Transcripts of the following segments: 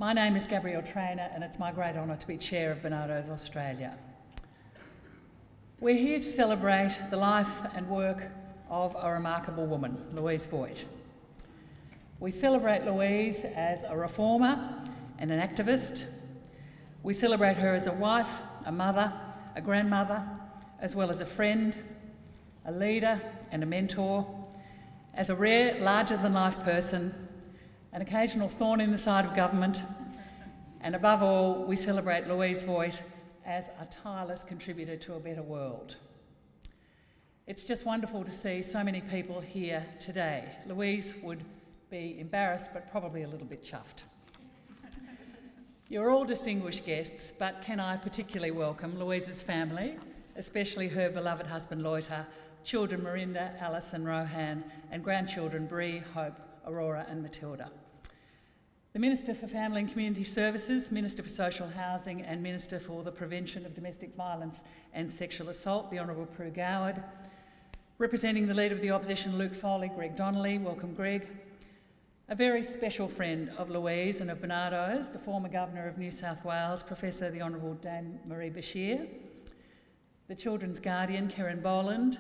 My name is Gabrielle Trainor and it's my great honour to be Chair of Barnardos Australia. We're here to celebrate the life and work of a remarkable woman, Louise Voigt. We celebrate Louise as a reformer and an activist. We celebrate her as a wife, a mother, a grandmother, as well as a friend, a leader and a mentor, as a rare, larger-than-life person, an occasional thorn in the side of government, and above all, we celebrate Louise Voigt as a tireless contributor to a better world. It's just wonderful to see so many people here today. Louise would be embarrassed, but probably a little bit chuffed. You're all distinguished guests, but can I particularly welcome Louise's family, especially her beloved husband Lothar, children Marinda, Alice and Rohan, and grandchildren Bree, Hope, Aurora and Matilda. The Minister for Family and Community Services, Minister for Social Housing and Minister for the Prevention of Domestic Violence and Sexual Assault, the Honourable Pru Goward. Representing the Leader of the Opposition, Luke Foley, Greg Donnelly, welcome Greg. A very special friend of Louise and of Barnardos, the former Governor of New South Wales, Professor the Honourable Dame Marie Bashir. The Children's Guardian, Karen Boland.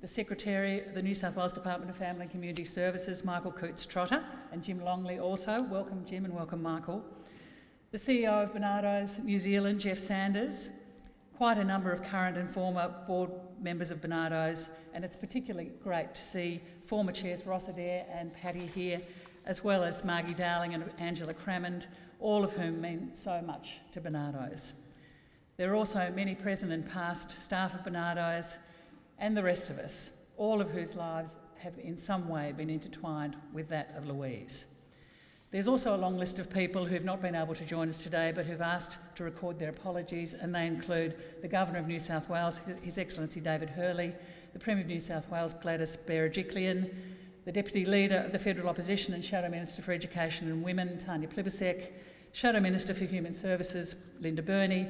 The Secretary of the New South Wales Department of Family and Community Services, Michael Cootes-Trotter, and Jim Longley also. Welcome Jim and welcome Michael. The CEO of Barnardos New Zealand, Jeff Sanders. Quite a number of current and former board members of Barnardos, and it's particularly great to see former chairs Ross Adair and Patty here, as well as Margie Darling and Angela Crammond, all of whom mean so much to Barnardos. There are also many present and past staff of Barnardos and the rest of us, all of whose lives have in some way been intertwined with that of Louise. There's also a long list of people who've not been able to join us today but who've asked to record their apologies, and they include the Governor of New South Wales, His Excellency David Hurley, the Premier of New South Wales Gladys Berejiklian, the Deputy Leader of the Federal Opposition and Shadow Minister for Education and Women, Tanya Plibersek, Shadow Minister for Human Services, Linda Burney,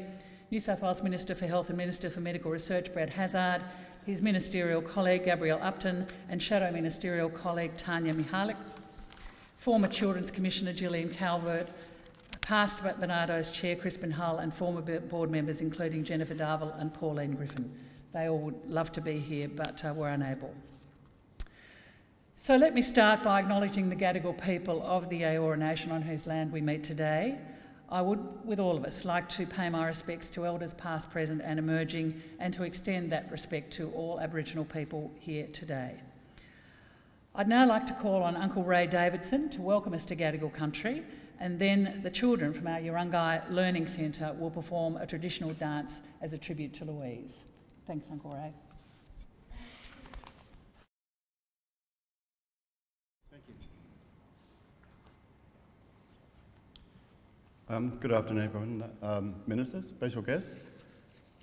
New South Wales Minister for Health and Minister for Medical Research, Brad Hazzard, his ministerial colleague Gabrielle Upton and Shadow Ministerial colleague Tanya Mihalik, former Children's Commissioner Gillian Calvert, past Barnardos Chair Crispin Hull and former board members including Jennifer Darville and Pauline Griffin. They all would love to be here but were unable. So let me start by acknowledging the Gadigal people of the Eora Nation on whose land we meet today. I would, with all of us, like to pay my respects to Elders past, present and emerging, and to extend that respect to all Aboriginal people here today. I'd now like to call on Uncle Ray Davidson to welcome us to Gadigal country, and then the children from our Urungai Learning Centre will perform a traditional dance as a tribute to Louise. Thanks, Uncle Ray. Good afternoon, everyone. Ministers, special guests,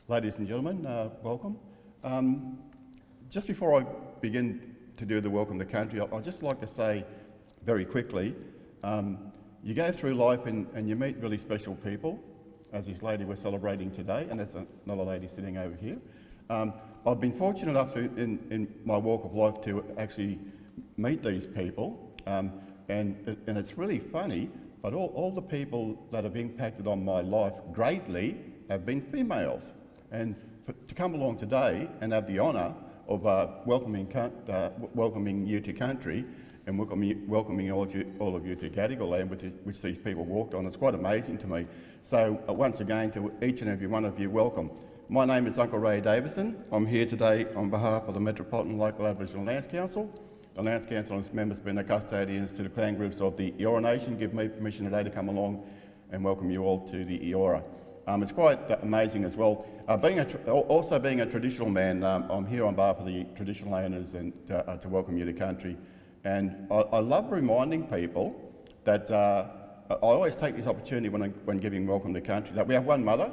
ladies and gentlemen, welcome. Just before I begin to do the welcome to country, I'd just like to say very quickly, you go through life and you meet really special people, as this lady we're celebrating today, and there's another lady sitting over here. I've been fortunate enough to, in my walk of life to actually meet these people, and it's really funny. But all the people that have impacted on my life greatly have been females. And to come along today and have the honour of welcoming you to country and welcoming all of you to Gadigal land, which these people walked on, it's quite amazing to me. So once again, to each and every one of you, welcome. My name is Uncle Ray Davison. I'm here today on behalf of the Metropolitan Local Aboriginal Lands Council. The Lands Council and its members being the custodians to the clan groups of the Eora Nation give me permission today to come along and welcome you all to the Eora. It's quite amazing as well. Also being a traditional man, I'm here on behalf of the traditional owners and to welcome you to country. And I love reminding people that I always take this opportunity when giving welcome to country that we have one mother,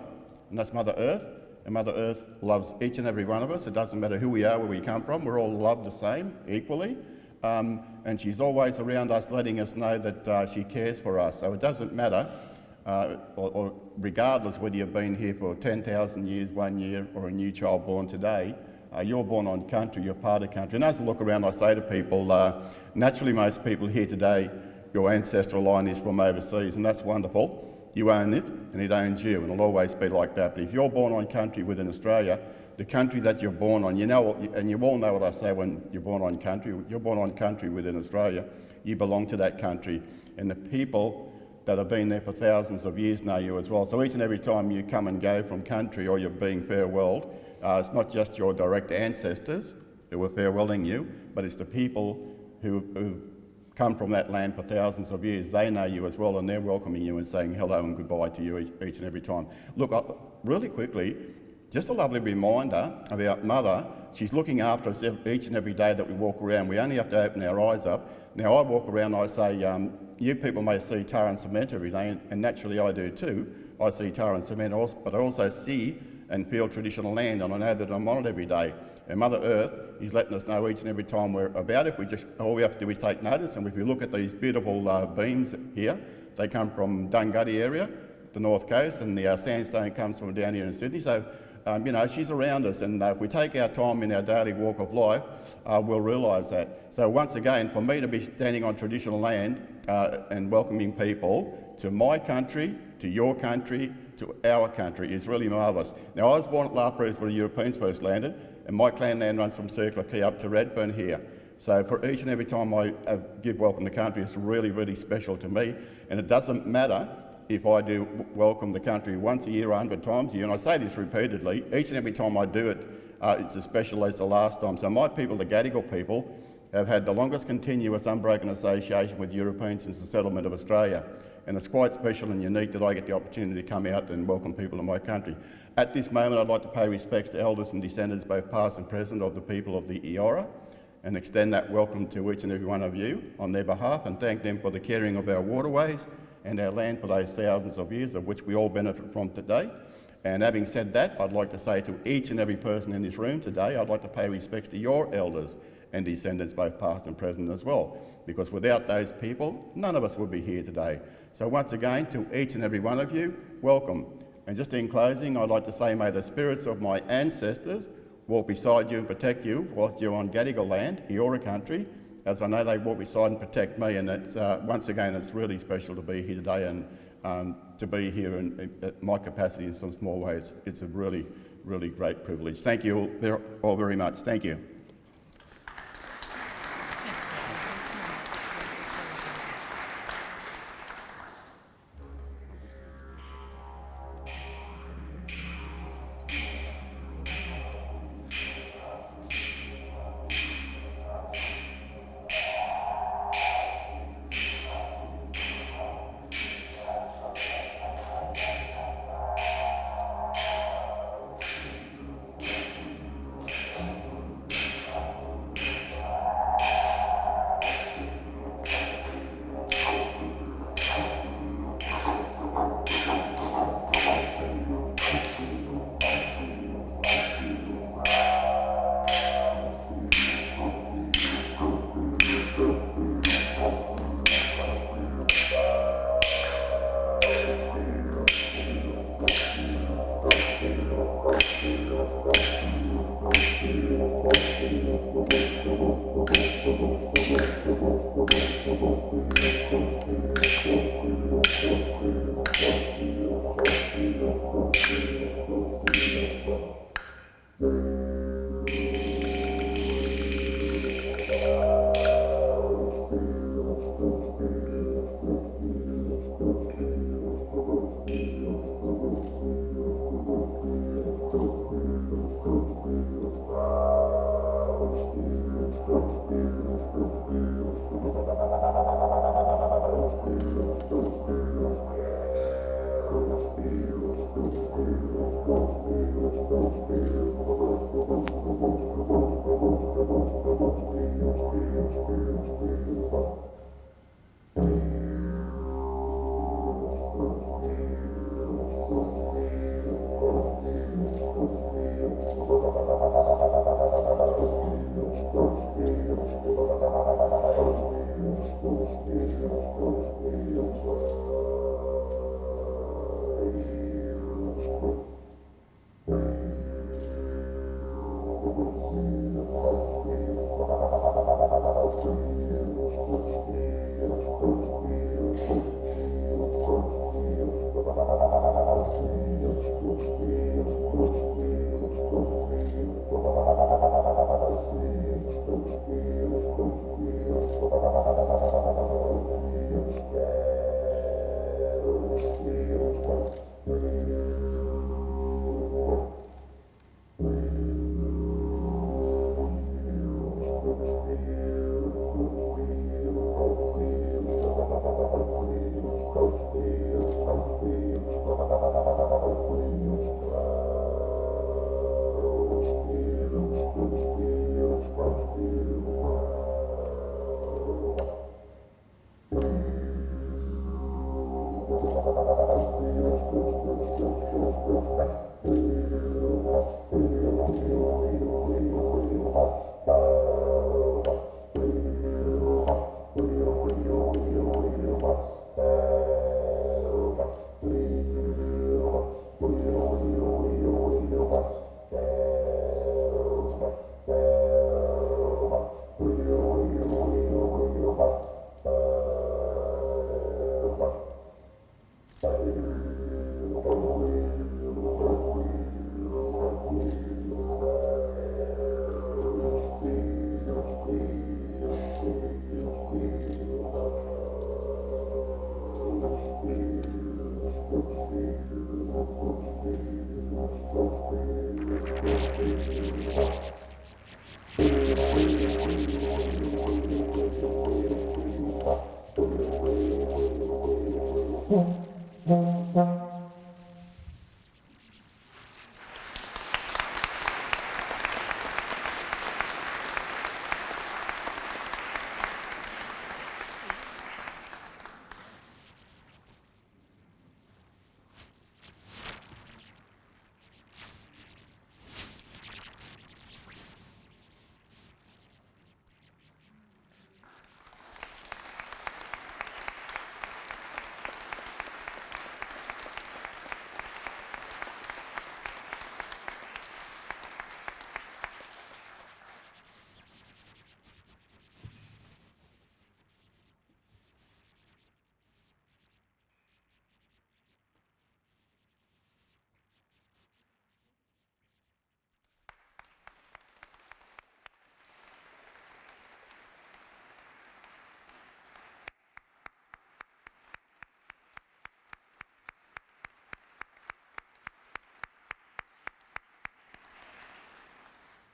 and that's Mother Earth. And Mother Earth loves each and every one of us. It doesn't matter who we are, where we come from, we're all loved the same, equally. And she's always around us, letting us know that she cares for us. So it doesn't matter, or regardless whether you've been here for 10,000 years, 1 year, or a new child born today, you're born on country, you're part of country. And as I look around, I say to people, naturally most people here today your ancestral line is from overseas, and that's wonderful. You own it, and it owns you, and it'll always be like that. But if you're born on country within Australia, the country that you're born on, you know, and you all know what I say when you're born on country, you're born on country within Australia, you belong to that country, and the people that have been there for thousands of years know you as well. So each and every time you come and go from country or you're being farewelled, it's not just your direct ancestors who are farewelling you, but it's the people who come from that land for thousands of years. They know you as well, and they're welcoming you and saying hello and goodbye to you each and every time. Look, really quickly, just a lovely reminder about Mother. She's looking after us each and every day that we walk around. We only have to open our eyes up. Now, I walk around and I say, you people may see tar and cement every day, and naturally I do too. I see tar and cement, but I also see and feel traditional land, and I know that I'm on it every day. And Mother Earth is letting us know each and every time we're about it. All we have to do is take notice, and if you look at these beautiful beams here, they come from Dungutty area, the north coast, and the sandstone comes from down here in Sydney. So, you know, she's around us, and if we take our time in our daily walk of life, we'll realise that. So once again, for me to be standing on traditional land and welcoming people to my country, to your country, to our country is really marvellous. Now, I was born at La Perouse where the Europeans first landed, and my clan land runs from Circular Quay up to Redfern here. So for each and every time I give welcome to country, it's really, really special to me. And it doesn't matter if I do welcome the country once a year or 100 times a year, and I say this repeatedly, each and every time I do it, it's as special as the last time. So my people, the Gadigal people, have had the longest continuous unbroken association with Europeans since the settlement of Australia. And it's quite special and unique that I get the opportunity to come out and welcome people in my country. At this moment, I'd like to pay respects to elders and descendants, both past and present, of the people of the Eora, and extend that welcome to each and every one of you on their behalf, and thank them for the caring of our waterways and our land for those thousands of years, of which we all benefit from today. And having said that, I'd like to say to each and every person in this room today, I'd like to pay respects to your elders and descendants, both past and present as well, because without those people, none of us would be here today. So once again, to each and every one of you, welcome. And just in closing, I'd like to say, may the spirits of my ancestors walk beside you and protect you whilst you're on Gadigal land, Eora country, as I know they walk beside and protect me. And it's once again, it's really special to be here today, and to be here in my capacity in some small ways. It's a really, really great privilege. Thank you all very much. Thank you.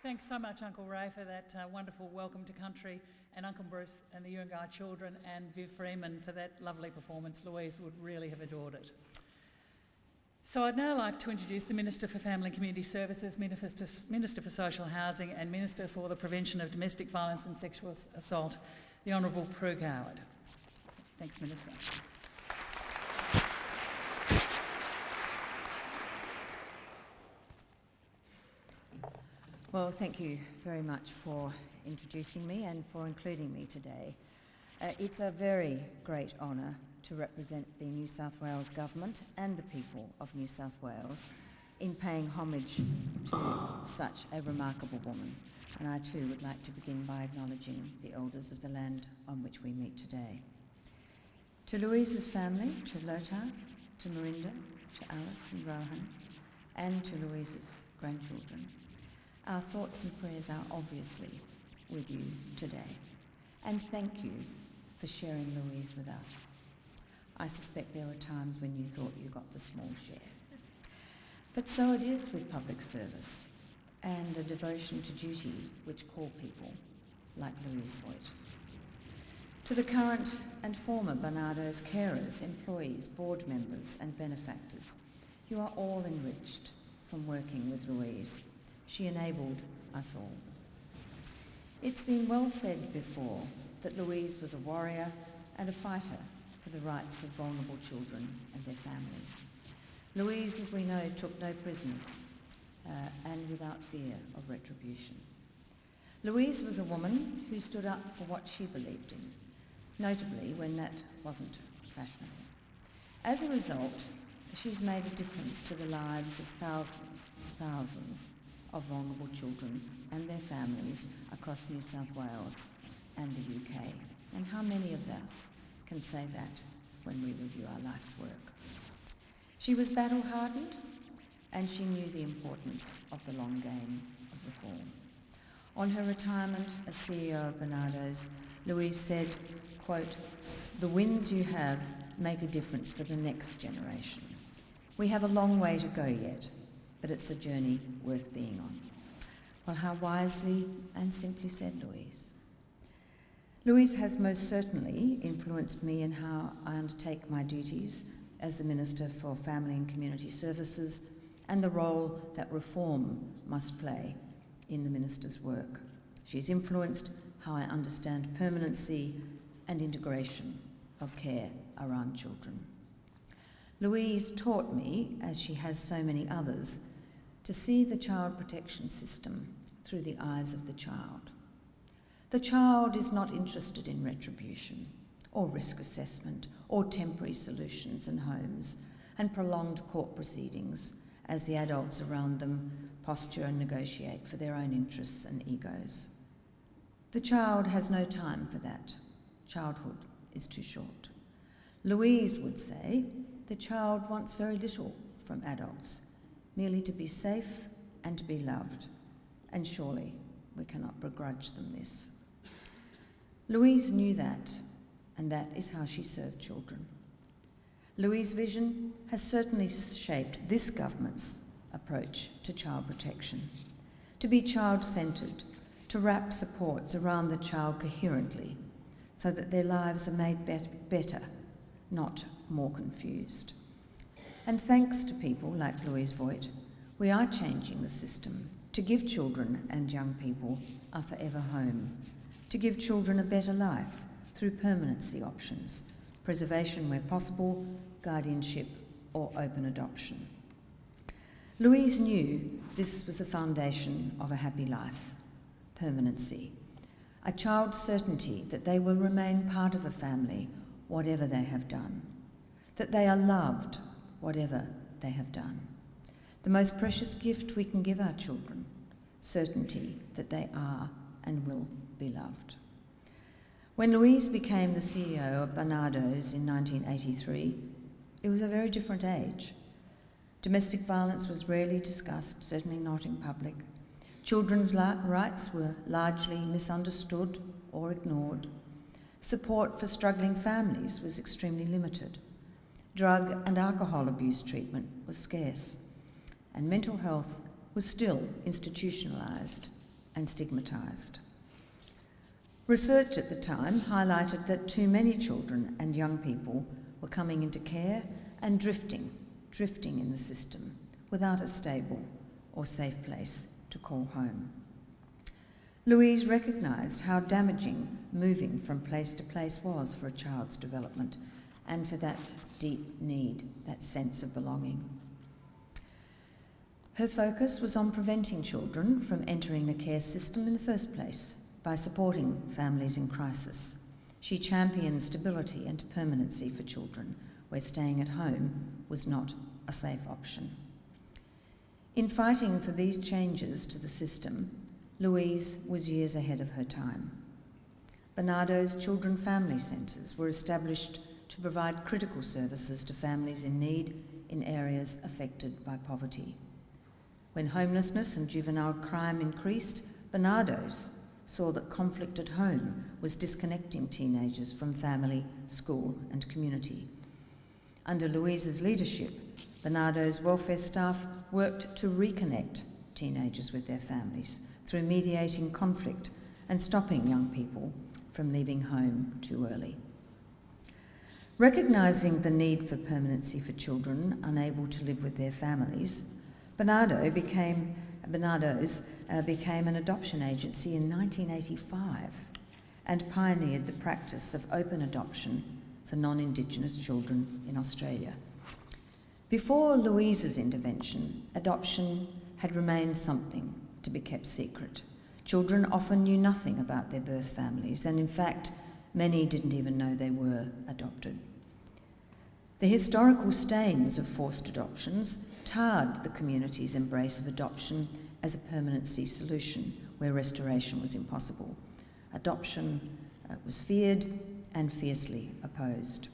Thanks so much, Uncle Ray, for that wonderful welcome to country, and Uncle Bruce and the Yungai children, and Viv Freeman for that lovely performance. Louise would really have adored it. So I'd now like to introduce the Minister for Family and Community Services, Minister for Social Housing and Minister for the Prevention of Domestic Violence and Sexual Assault, the Honourable Pru Goward. Thanks, Minister. Well, thank you very much for introducing me and for including me today. It's a very great honour to represent the New South Wales Government and the people of New South Wales in paying homage to such a remarkable woman. And I too would like to begin by acknowledging the elders of the land on which we meet today. To Louise's family, to Lothar, to Mirinda, to Alice and Rohan, and to Louise's grandchildren, our thoughts and prayers are obviously with you today. And thank you for sharing Louise with us. I suspect there were times when you thought you got the small share. But so it is with public service and a devotion to duty which call people like Louise Voigt. To the current and former Barnardos carers, employees, board members and benefactors, you are all enriched from working with Louise. She enabled us all. It's been well said before that Louise was a warrior and a fighter for the rights of vulnerable children and their families. Louise, as we know, took no prisoners and without fear of retribution. Louise was a woman who stood up for what she believed in, notably when that wasn't fashionable. As a result, she's made a difference to the lives of thousands of vulnerable children and their families across New South Wales and the UK. And how many of us can say that when we review our life's work? She was battle-hardened, and she knew the importance of the long game of reform. On her retirement as CEO of Barnardos, Louise said, quote, "The wins you have make a difference for the next generation. We have a long way to go yet, but it's a journey worth being on." Well, how wisely and simply said Louise. Louise has most certainly influenced me in how I undertake my duties as the Minister for Family and Community Services and the role that reform must play in the Minister's work. She's influenced how I understand permanency and integration of care around children. Louise taught me, as she has so many others, to see the child protection system through the eyes of the child. The child is not interested in retribution or risk assessment or temporary solutions and homes and prolonged court proceedings as the adults around them posture and negotiate for their own interests and egos. The child has no time for that. Childhood is too short. Louise would say the child wants very little from adults, merely to be safe and to be loved, and surely we cannot begrudge them this. Louise knew that, and that is how she served children. Louise's vision has certainly shaped this government's approach to child protection, to be child-centred, to wrap supports around the child coherently so that their lives are made better, not more confused. And thanks to people like Louise Voigt, we are changing the system to give children and young people a forever home, to give children a better life through permanency options, preservation where possible, guardianship or open adoption. Louise knew this was the foundation of a happy life, permanency, a child's certainty that they will remain part of a family, whatever they have done, that they are loved, whatever they have done. The most precious gift we can give our children, certainty that they are and will be loved. When Louise became the CEO of Barnardos in 1983, it was a very different age. Domestic violence was rarely discussed, certainly not in public. Children's rights were largely misunderstood or ignored. Support for struggling families was extremely limited. Drug and alcohol abuse treatment was scarce, and mental health was still institutionalised and stigmatised. Research at the time highlighted that too many children and young people were coming into care and drifting in the system without a stable or safe place to call home. Louise recognised how damaging moving from place to place was for a child's development and for that deep need, that sense of belonging. Her focus was on preventing children from entering the care system in the first place by supporting families in crisis. She championed stability and permanency for children where staying at home was not a safe option. In fighting for these changes to the system, Louise was years ahead of her time. Barnardos Children Family Centres were established to provide critical services to families in need in areas affected by poverty. When homelessness and juvenile crime increased, Barnardos saw that conflict at home was disconnecting teenagers from family, school and community. Under Louise's leadership, Barnardos welfare staff worked to reconnect teenagers with their families through mediating conflict and stopping young people from leaving home too early. Recognising the need for permanency for children unable to live with their families, Barnardos became an adoption agency in 1985 and pioneered the practice of open adoption for non-Indigenous children in Australia. Before Louise's intervention, adoption had remained something to be kept secret. Children often knew nothing about their birth families, and in fact, many didn't even know they were adopted. The historical stains of forced adoptions tarred the community's embrace of adoption as a permanency solution where restoration was impossible. Adoption was feared and fiercely opposed.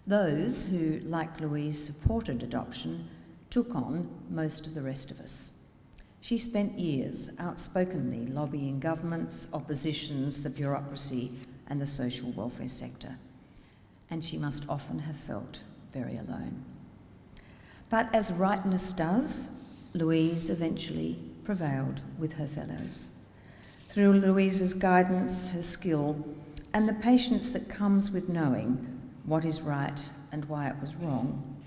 Those who, like Louise, supported adoption took on most of the rest of us. She spent years outspokenly lobbying governments, oppositions, the bureaucracy and the social welfare sector, and she must often have felt very alone. But as rightness does, Louise eventually prevailed with her fellows. Through Louise's guidance, her skill, and the patience that comes with knowing what is right and why it was wrong,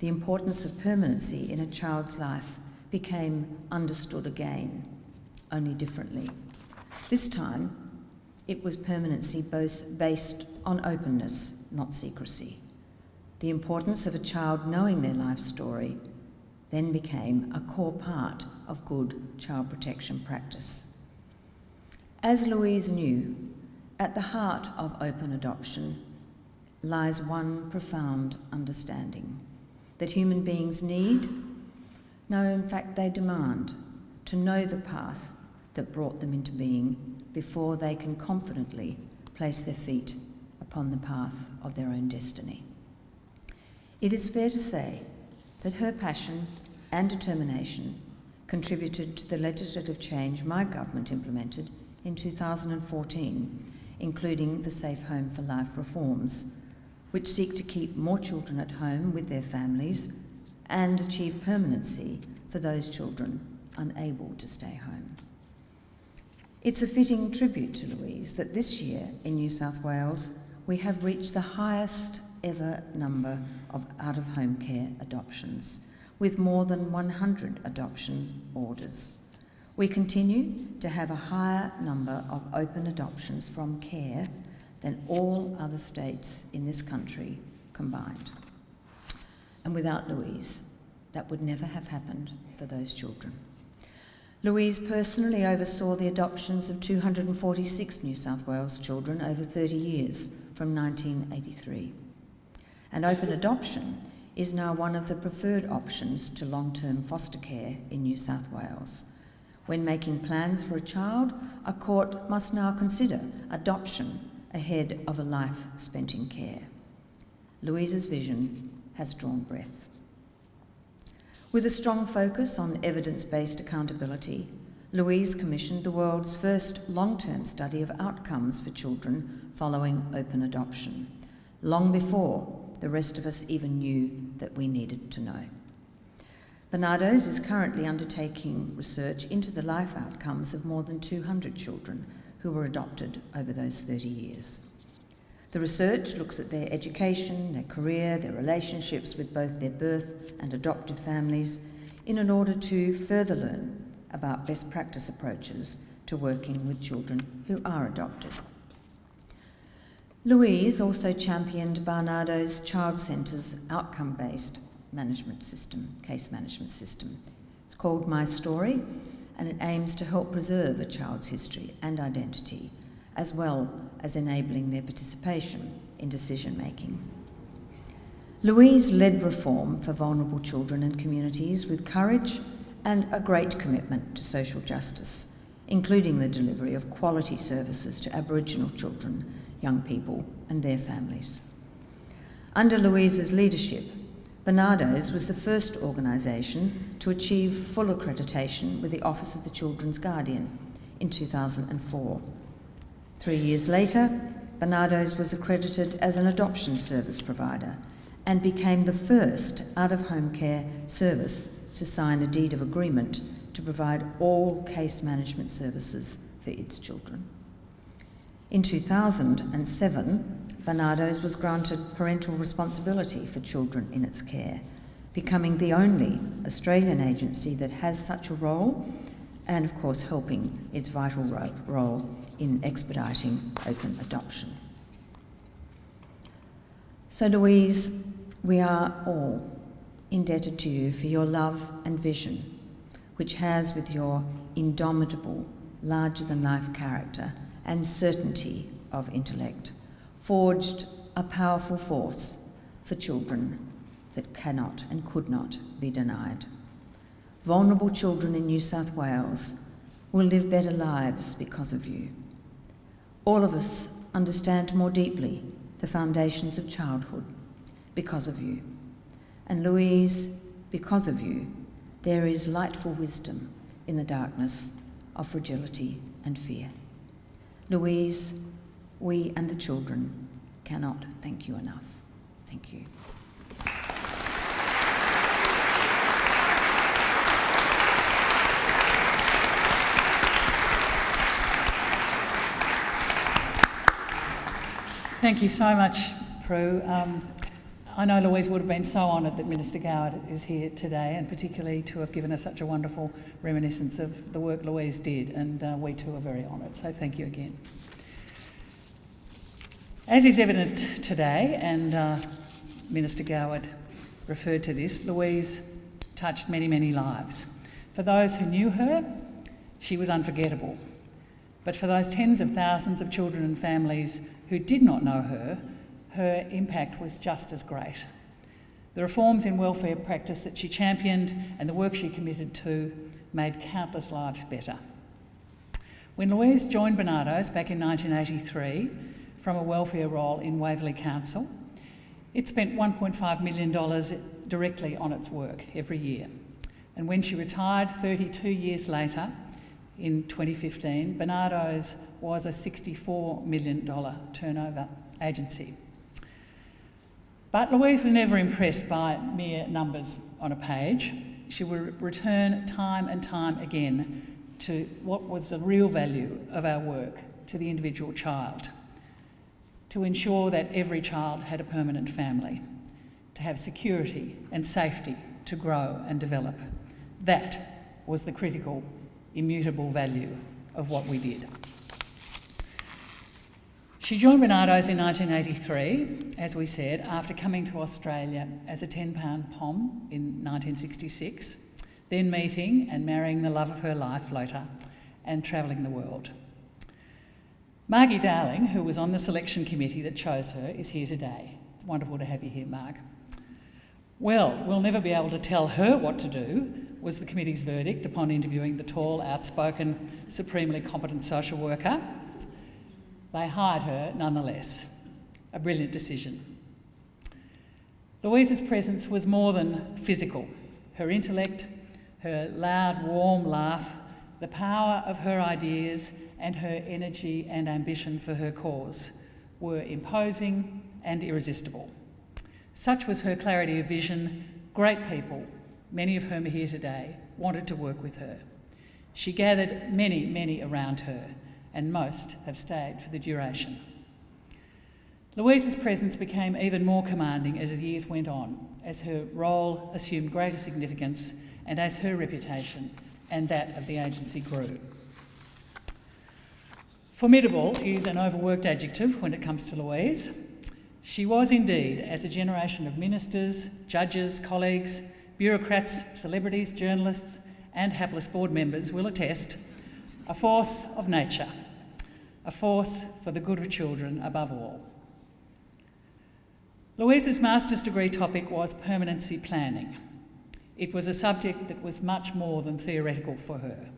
the importance of permanency in a child's life became understood again, only differently. This time, it was permanency based on openness, not secrecy. The importance of a child knowing their life story then became a core part of good child protection practice. As Louise knew, at the heart of open adoption lies one profound understanding that human beings need, no, in fact they demand, to know the path that brought them into being before they can confidently place their feet upon the path of their own destiny. It is fair to say that her passion and determination contributed to the legislative change my government implemented in 2014, including the Safe Home for Life reforms, which seek to keep more children at home with their families and achieve permanency for those children unable to stay home. It's a fitting tribute to Louise that this year in New South Wales we have reached the highest ever number of out-of-home care adoptions, with more than 100 adoption orders. We continue to have a higher number of open adoptions from care than all other states in this country combined. And without Louise, that would never have happened for those children. Louise personally oversaw the adoptions of 246 New South Wales children over 30 years from 1983. And open adoption is now one of the preferred options to long-term foster care in New South Wales. When making plans for a child, a court must now consider adoption ahead of a life spent in care. Louise's vision has drawn breath. With a strong focus on evidence-based accountability, Louise commissioned the world's first long-term study of outcomes for children following open adoption, long before the rest of us even knew that we needed to know. Barnardos is currently undertaking research into the life outcomes of more than 200 children who were adopted over those 30 years. The research looks at their education, their career, their relationships with both their birth and adoptive families in order to further learn about best practice approaches to working with children who are adopted. Louise also championed Barnardos Child Centre's outcome-based management system, case management system. It's called My Story, and it aims to help preserve a child's history and identity, as well as enabling their participation in decision-making. Louise led reform for vulnerable children and communities with courage and a great commitment to social justice, including the delivery of quality services to Aboriginal children, young people and their families. Under Louise's leadership, Barnardos was the first organisation to achieve full accreditation with the Office of the Children's Guardian in 2004. 3 years later, Barnardos was accredited as an adoption service provider and became the first out-of-home care service to sign a deed of agreement to provide all case management services for its children. In 2007, Barnardos was granted parental responsibility for children in its care, becoming the only Australian agency that has such a role, and of course helping its vital role in expediting open adoption. So Louise, we are all indebted to you for your love and vision, which has, with your indomitable, larger-than-life character and certainty of intellect, forged a powerful force for children that cannot and could not be denied. Vulnerable children in New South Wales will live better lives because of you. All of us understand more deeply the foundations of childhood because of you. And Louise, because of you, there is lightful wisdom in the darkness of fragility and fear. Louise, we and the children cannot thank you enough. Thank you. Thank you so much, Pru. I know Louise would have been so honoured that Minister Goward is here today, and particularly to have given us such a wonderful reminiscence of the work Louise did, and we too are very honoured, so thank you again. As is evident today, and Minister Goward referred to this, Louise touched many, many lives. For those who knew her, she was unforgettable. But for those tens of thousands of children and families who did not know her, her impact was just as great. The reforms in welfare practice that she championed and the work she committed to made countless lives better. When Louise joined Barnardos back in 1983 from a welfare role in Waverley Council, it spent $1.5 million directly on its work every year. And when she retired 32 years later, in 2015, Barnardos was a $64 million turnover agency. But Louise was never impressed by mere numbers on a page. She would return time and time again to what was the real value of our work, to the individual child, to ensure that every child had a permanent family, to have security and safety to grow and develop. That was the critical, immutable value of what we did. She joined Barnardos in 1983, as we said, after coming to Australia as a 10-pound pom in 1966, then meeting and marrying the love of her life, Lothar, and travelling the world. Margie Darling, who was on the selection committee that chose her, is here today. It's wonderful to have you here, Marg. Well, we'll never be able to tell her what to do, was the committee's verdict upon interviewing the tall, outspoken, supremely competent social worker. They hired her nonetheless. A brilliant decision. Louise's presence was more than physical. Her intellect, her loud, warm laugh, the power of her ideas and her energy and ambition for her cause were imposing and irresistible. Such was her clarity of vision, great people many of whom are here today, wanted to work with her. She gathered many, many around her, and most have stayed for the duration. Louise's presence became even more commanding as the years went on, as her role assumed greater significance and as her reputation and that of the agency grew. Formidable is an overworked adjective when it comes to Louise. She was indeed, as a generation of ministers, judges, colleagues, bureaucrats, celebrities, journalists and hapless board members will attest, a force of nature, a force for the good of children above all. Louise's master's degree topic was permanency planning. It was a subject that was much more than theoretical for her.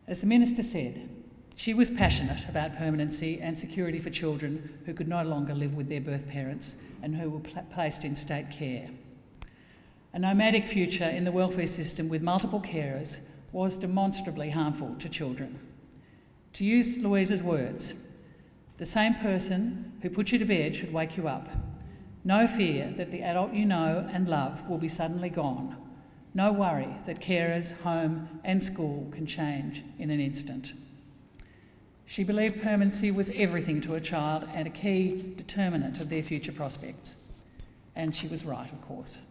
As the Minister said, she was passionate about permanency and security for children who could no longer live with their birth parents and who were placed in state care. A nomadic future in the welfare system with multiple carers was demonstrably harmful to children. To use Louise's words, the same person who put you to bed should wake you up. No fear that the adult you know and love will be suddenly gone. No worry that carers, home and school can change in an instant. She believed permanency was everything to a child and a key determinant of their future prospects. And she was right, of course.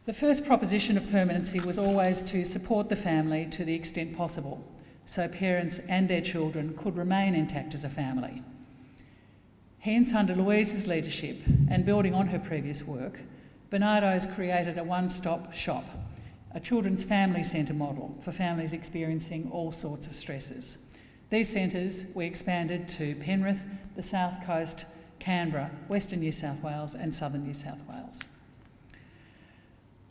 The first proposition of permanency was always to support the family to the extent possible, so parents and their children could remain intact as a family. Hence, under Louise's leadership and building on her previous work, Barnardos created a one-stop shop, a children's family centre model for families experiencing all sorts of stresses. These centres we expanded to Penrith, the South Coast, Canberra, Western New South Wales and Southern New South Wales.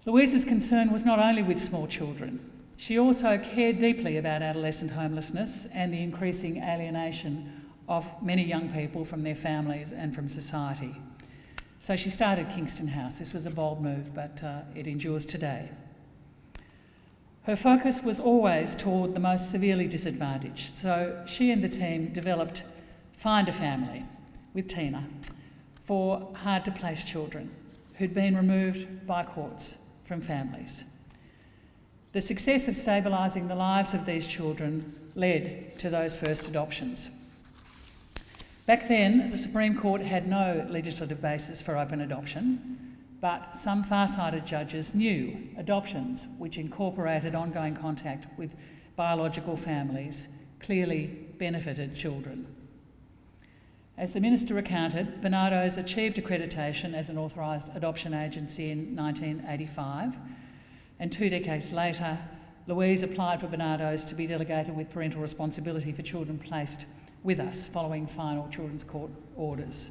Louise's concern was not only with small children. She also cared deeply about adolescent homelessness and the increasing alienation of many young people from their families and from society. So she started Kingston House. This was a bold move, but it endures today. Her focus was always toward the most severely disadvantaged, so she and the team developed Find a Family with Tina for hard-to-place children who'd been removed by courts from families. The success of stabilising the lives of these children led to those first adoptions. Back then, the Supreme Court had no legislative basis for open adoption, but some far-sighted judges knew adoptions which incorporated ongoing contact with biological families clearly benefited children. As the Minister recounted, Barnardos achieved accreditation as an authorised adoption agency in 1985, and 2 decades later, Louise applied for Barnardos to be delegated with parental responsibility for children placed with us following final Children's Court orders.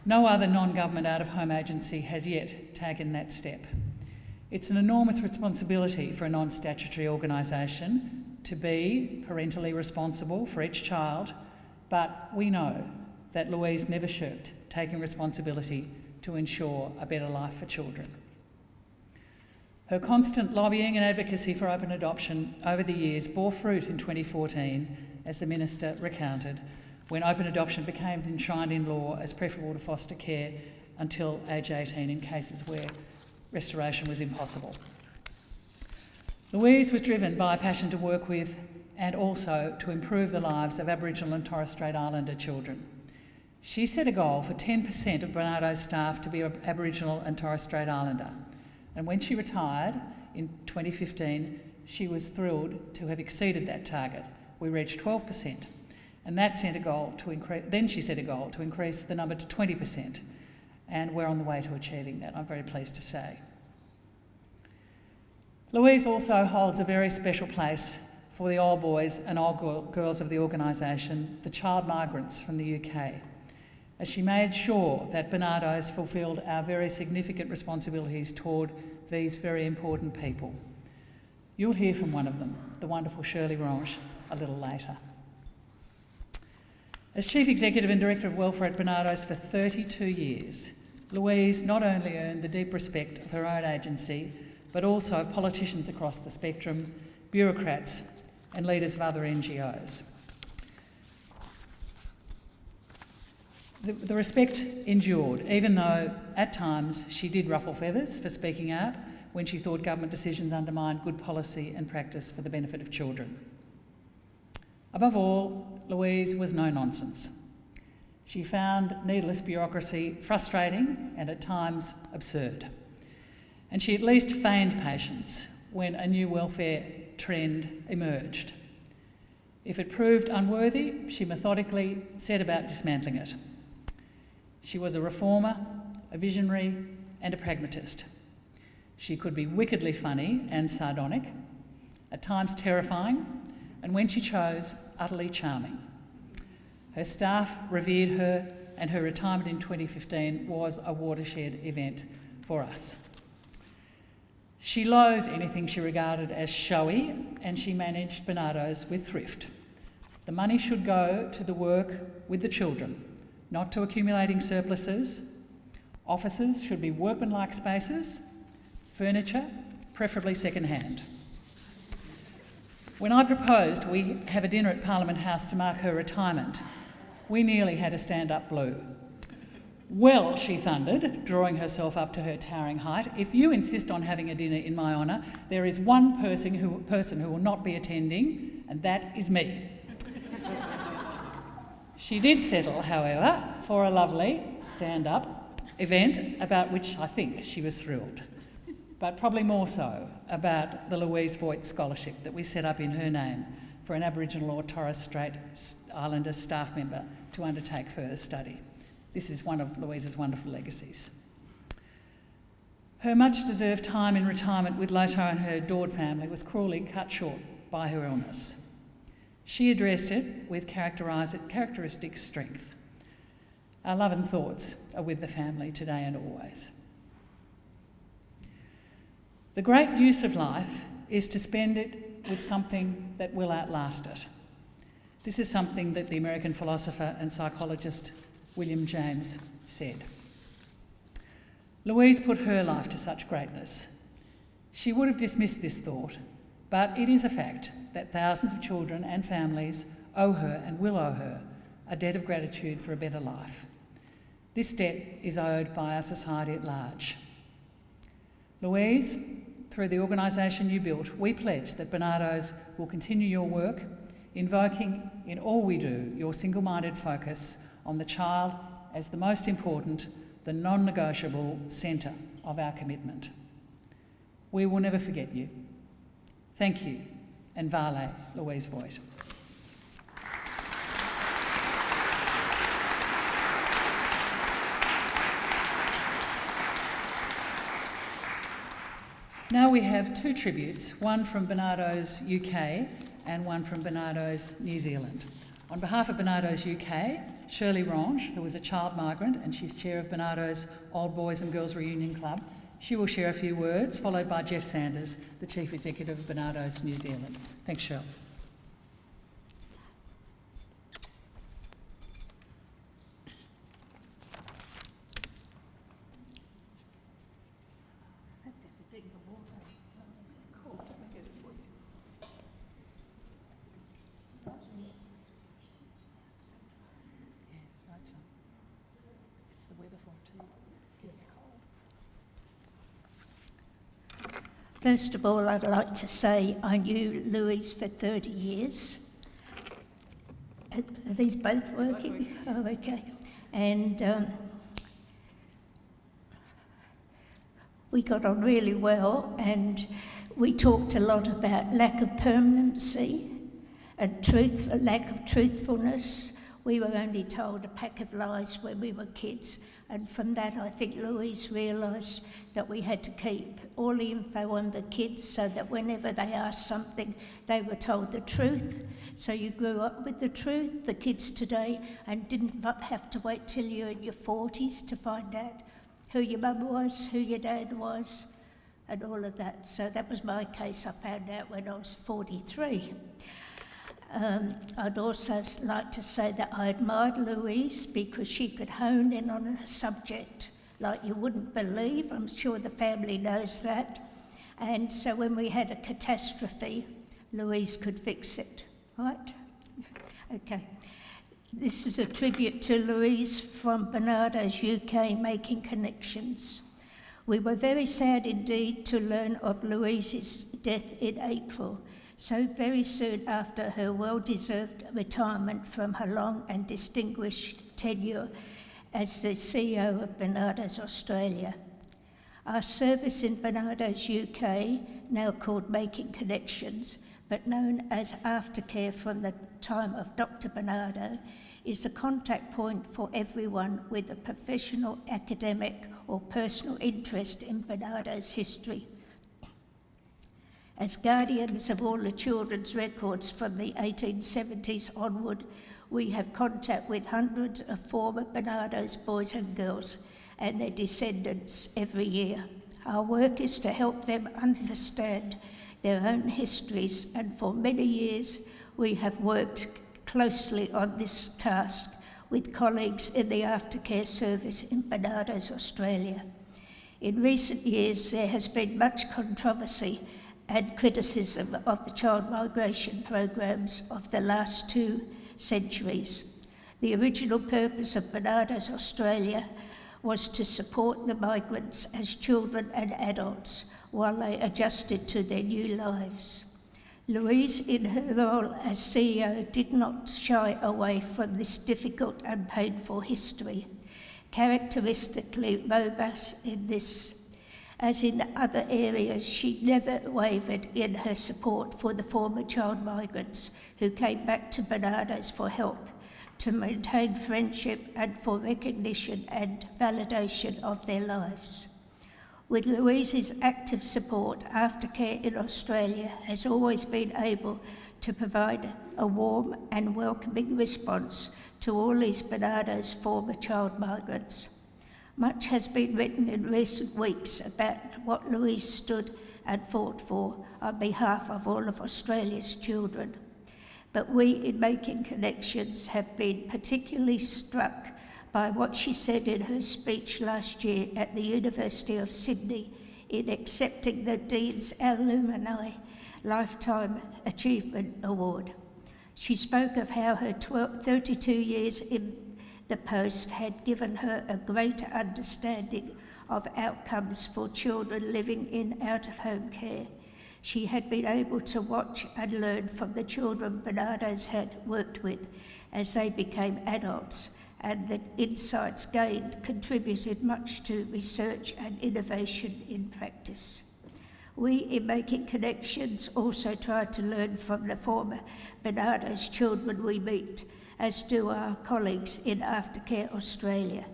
No other non-government out-of-home agency has yet taken that step. It's an enormous responsibility for a non-statutory organisation to be parentally responsible for each child, but we know that Louise never shirked taking responsibility to ensure a better life for children. Her constant lobbying and advocacy for open adoption over the years bore fruit in 2014, as the Minister recounted, when open adoption became enshrined in law as preferable to foster care until age 18 in cases where restoration was impossible. Louise was driven by a passion to work with and also to improve the lives of Aboriginal and Torres Strait Islander children. She set a goal for 10% of Barnardos staff to be Aboriginal and Torres Strait Islander, and when she retired in 2015, she was thrilled to have exceeded that target. We reached 12%. And that set a goal to increase. Then she set a goal to increase the number to 20%, and we're on the way to achieving that, I'm very pleased to say. Louise also holds a very special place for the old boys and old girls of the organisation, the child migrants from the UK, as she made sure that Barnardos fulfilled our very significant responsibilities toward these very important people. You'll hear from one of them, the wonderful Shirley Ronge, a little later. As Chief Executive and Director of Welfare at Barnardos for 32 years, Louise not only earned the deep respect of her own agency, but also of politicians across the spectrum, bureaucrats and leaders of other NGOs. The respect endured, even though at times she did ruffle feathers for speaking out when she thought government decisions undermined good policy and practice for the benefit of children. Above all, Louise was no nonsense. She found needless bureaucracy frustrating and at times absurd. And she at least feigned patience when a new welfare trend emerged. If it proved unworthy, she methodically set about dismantling it. She was a reformer, a visionary, and a pragmatist. She could be wickedly funny and sardonic, at times terrifying, and when she chose, utterly charming. Her staff revered her, and her retirement in 2015 was a watershed event for us. She loathed anything she regarded as showy, and she managed Barnardos with thrift. The money should go to the work with the children, not to accumulating surpluses. Offices should be workmanlike spaces, furniture, preferably second-hand. When I proposed we have a dinner at Parliament House to mark her retirement, we nearly had a stand-up blue. Well, she thundered, drawing herself up to her towering height, if you insist on having a dinner in my honour, there is one person who will not be attending, and that is me. She did settle, however, for a lovely stand-up event about which I think she was thrilled, but probably more so about the Louise Voigt Scholarship that we set up in her name for an Aboriginal or Torres Strait Islander staff member to undertake further study. This is one of Louise's wonderful legacies. Her much-deserved time in retirement with Lothar and her adored family was cruelly cut short by her illness. She addressed it with characteristic strength. Our love and thoughts are with the family today and always. The great use of life is to spend it with something that will outlast it. This is something that the American philosopher and psychologist William James said. Louise put her life to such greatness. She would have dismissed this thought, but it is a fact that thousands of children and families owe her and will owe her a debt of gratitude for a better life. This debt is owed by our society at large. Louise, through the organisation you built, we pledge that Barnardos will continue your work, invoking in all we do your single-minded focus on the child as the most important, the non-negotiable centre of our commitment. We will never forget you. Thank you, and Vale, Louise Voigt. Now we have two tributes, one from Barnardos UK and one from Barnardos New Zealand. On behalf of Barnardos UK, Shirley Ronge, who is a child migrant and she's chair of Barnardos Old Boys and Girls Reunion Club, she will share a few words, followed by Jeff Sanders, the Chief Executive of Barnardos New Zealand. Thanks, Shirley. First of all, I'd like to say I knew Louise for 30 years. Are these both working? Oh, okay. And we got on really well, and we talked a lot about lack of permanency and lack of truthfulness. We were only told a pack of lies when we were kids, and from that I think Louise realised that we had to keep all the info on the kids so that whenever they asked something, they were told the truth. So you grew up with the truth, the kids today, and didn't have to wait till you're in your 40s to find out who your mum was, who your dad was, and all of that. So that was my case. I found out when I was 43. I'd also like to say that I admired Louise because she could hone in on a subject like you wouldn't believe. I'm sure the family knows that. And so when we had a catastrophe, Louise could fix it, right? Okay. This is a tribute to Louise from Barnardos UK, Making Connections. We were very sad indeed to learn of Louise's death in April, so very soon after her well-deserved retirement from her long and distinguished tenure as the CEO of Barnardos Australia. Our service in Barnardos UK, now called Making Connections, but known as Aftercare from the time of Dr. Barnardo, is a contact point for everyone with a professional, academic or personal interest in Barnardo's history. As guardians of all the children's records from the 1870s onward, we have contact with hundreds of former Barnardos boys and girls and their descendants every year. Our work is to help them understand their own histories, and for many years we have worked closely on this task with colleagues in the aftercare service in Barnardos, Australia. In recent years there has been much controversy and criticism of the child migration programs of the last 2 centuries. The original purpose of Barnardos Australia was to support the migrants as children and adults while they adjusted to their new lives. Louise, in her role as CEO, did not shy away from this difficult and painful history. Characteristically robust in this, as in other areas, she never wavered in her support for the former child migrants who came back to Barnardos for help, to maintain friendship and for recognition and validation of their lives. With Louise's active support, Aftercare in Australia has always been able to provide a warm and welcoming response to all these Barnardos former child migrants. Much has been written in recent weeks about what Louise stood and fought for on behalf of all of Australia's children. But we in Making Connections have been particularly struck by what she said in her speech last year at the University of Sydney in accepting the Dean's Alumni Lifetime Achievement Award. She spoke of how her 32 years in the post had given her a greater understanding of outcomes for children living in out-of-home care. She had been able to watch and learn from the children Barnardos had worked with as they became adults, and the insights gained contributed much to research and innovation in practice. We in Making Connections also try to learn from the former Barnardos children we meet, as do our colleagues in Aftercare Australia.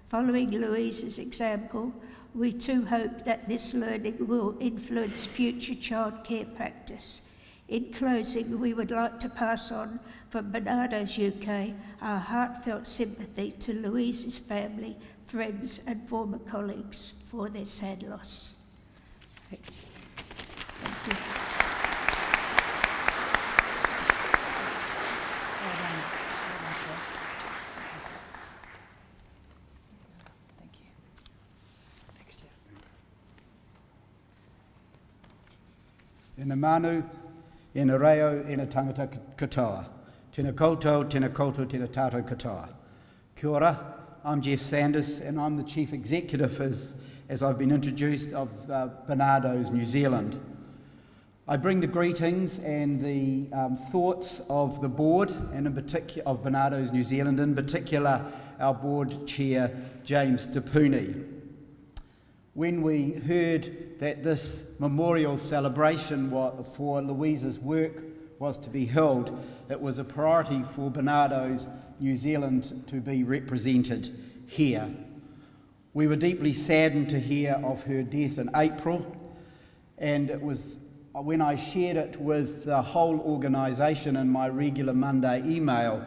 Following Louise's example, we too hope that this learning will influence future childcare practice. In closing, we would like to pass on from Barnardos UK our heartfelt sympathy to Louise's family, friends and former colleagues for their sad loss. Thanks. Thank you. Thank you. Thanks, Jeff. Ina manu, ina reo, ina tangata katoa. Tēnā koutou, tēnā tātou katoa. Kia ora, I'm Jeff Sanders and I'm the Chief Executive, as I've been introduced, of Barnardos New Zealand. I bring the greetings and the thoughts of the board, and in particular of Barnardos New Zealand, in particular our board chair, James DePooney. When we heard that this memorial celebration for Louise's work was to be held, it was a priority for Barnardos New Zealand to be represented here. We were deeply saddened to hear of her death in April, and it was when I shared it with the whole organisation in my regular Monday email,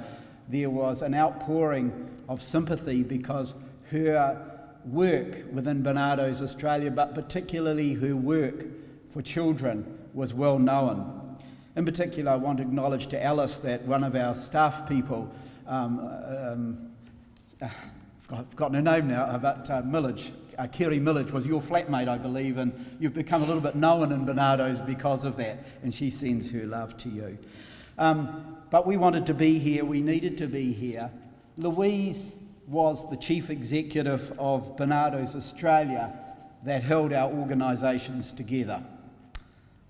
there was an outpouring of sympathy because her work within Barnardos Australia, but particularly her work for children, was well known. In particular, I want to acknowledge to Alice that one of our staff people, I've forgotten her name now, but Millage, Kerry Millage was your flatmate, I believe, and you've become a little bit known in Barnardos because of that, and she sends her love to you. But we wanted to be here, we needed to be here. Louise was the chief executive of Barnardos Australia that held our organisations together.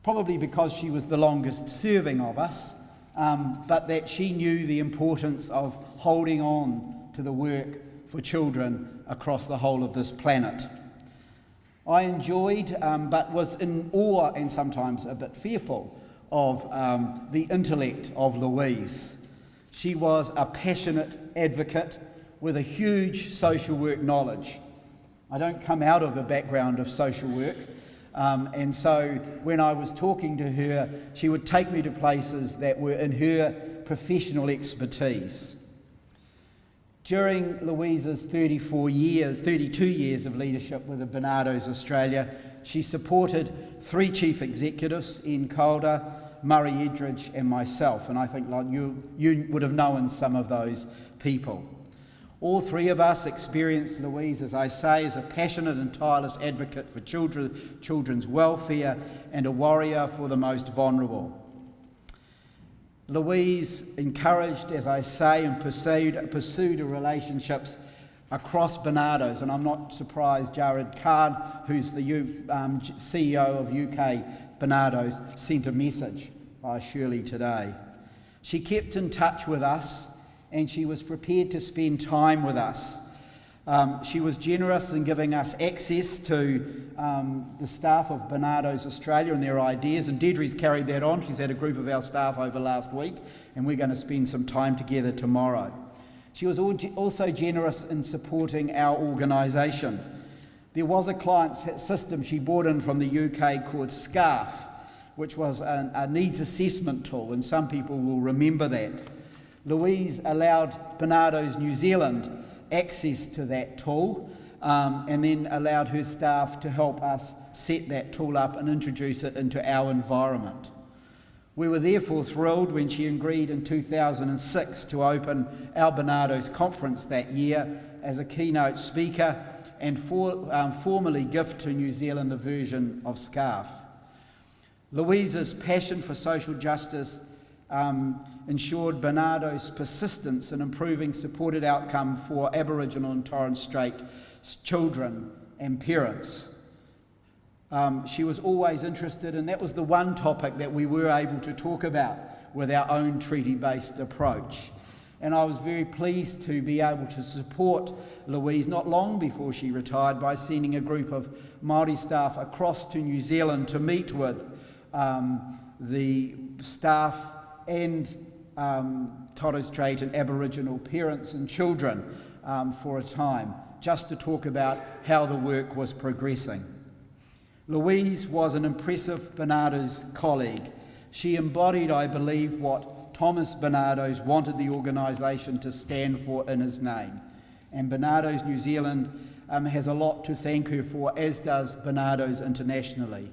Probably because she was the longest serving of us, but that she knew the importance of holding on to the work for children across the whole of this planet. I enjoyed, but was in awe and sometimes a bit fearful of the intellect of Louise. She was a passionate advocate with a huge social work knowledge. I don't come out of the background of social work, and so when I was talking to her, she would take me to places that were in her professional expertise. During Louise's 32 years of leadership with the Barnardos Australia, she supported 3 chief executives, Ian Calder, Murray Edridge and myself, and I think like you would have known some of those people. All 3 of us experienced Louise, as I say, as a passionate and tireless advocate for children's welfare and a warrior for the most vulnerable. Louise encouraged, as I say, and pursued relationships across Barnardos, and I'm not surprised Jared Khan, who's the CEO of UK Barnardos, sent a message by Shirley today. She kept in touch with us and she was prepared to spend time with us. She was generous in giving us access to the staff of Barnardos Australia and their ideas, and Deirdre's carried that on. She's had a group of our staff over last week, and we're going to spend some time together tomorrow. She was also generous in supporting our organisation. There was a client system she brought in from the UK called SCARF, which was a needs assessment tool, and some people will remember that. Louise allowed Barnardos New Zealand access to that tool, and then allowed her staff to help us set that tool up and introduce it into our environment. We were therefore thrilled when she agreed in 2006 to open our Barnardos conference that year as a keynote speaker and formally gift to New Zealand the version of SCARF. Louise's passion for social justice ensured Barnardos' persistence in improving supported outcome for Aboriginal and Torres Strait children and parents. She was always interested, and that was the one topic that we were able to talk about with our own treaty-based approach. And I was very pleased to be able to support Louise not long before she retired by sending a group of Māori staff across to New Zealand to meet with the staff and Torres Strait and Aboriginal parents and children for a time, just to talk about how the work was progressing. Louise was an impressive Barnardos colleague. She embodied, I believe, what Thomas Barnardos wanted the organisation to stand for in his name. And Barnardos New Zealand has a lot to thank her for, as does Barnardos internationally.